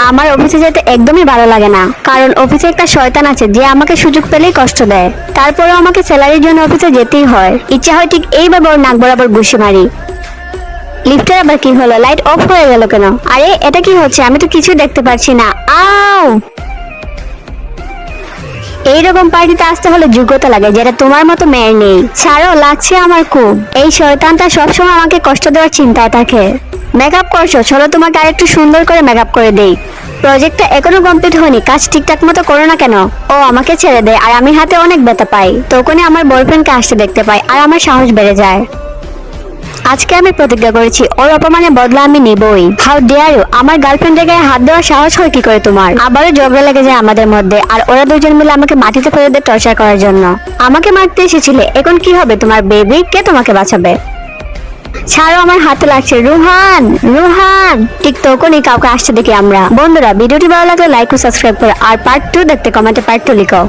আমার অফিসে যেতে একদমই ভালো লাগে না, কারণ অফিসে একটা শয়তান আছে যে আমাকে সুযোগ পেলেই কষ্ট দেয়। তারপরেও আমাকে স্যালারির জন্য অফিসে যেতেই হয়। ইচ্ছা হয় ঠিক এইভাবে ওর নাক বরাবর ঘুষি মারি। লিফটের আবার কি হলো? লাইট অফ হয়ে গেল কেন? আরে এটা কি হচ্ছে? আমি তো কিছু দেখতে পাচ্ছি না। আউ! এইরকম পার্টিতে আসতে হলে যোগ্যতা লাগে, যেটা তোমার মতো মেয়ের নেই। ছাড়ো, লাগছে আমার খুব। এই শয়তানটা সবসময় আমাকে কষ্ট দেওয়ার চিন্তায় থাকে। মেকআপ করছো? চলো তোমাকে আরেকটু সুন্দর করে মেকআপ করে দেই। প্রজেক্টটা এখনো কমপ্লিট হয়নি, কাজ ঠিকঠাক মতো করো না কেন? ও আমাকে ছেড়ে দেয় আর আমি হাতে অনেক ব্যথা পাই। তখনই আমার বয়ফ্রেন্ডকে আসতে দেখতে পাই আর আমার সাহস বেড়ে যায়। আজকে আমি প্রতিজ্ঞা করেছি, ওর অপমানের বদলা আমি নিবই। How dare you! আমার গার্লফ্রেন্ডের গায়ে হাত দেওয়ার সাহস হয় কি করে তোমার? আবারও ঝগড়া লেগে যায় আমাদের মধ্যে, আর ওরা দুজন মিলে আমাকে মাটিতে ফেলে দেয় টর্চার করার জন্য। আমাকে মারতে এসেছিলে, এখন কি হবে তোমার বেবি? কে তোমাকে বাঁচাবে? ছাড়ো, আমার হাতে লাগছে। রুহান, রুহান! ঠিক তখনই কাউকে আসতে দেখি আমরা। বন্ধুরা, ভিডিওটি ভালো লাগলে লাইক ও সাবস্ক্রাইব করো, আর পার্ট 2 দেখতে কমেন্টে পার্ট 2 লিখো।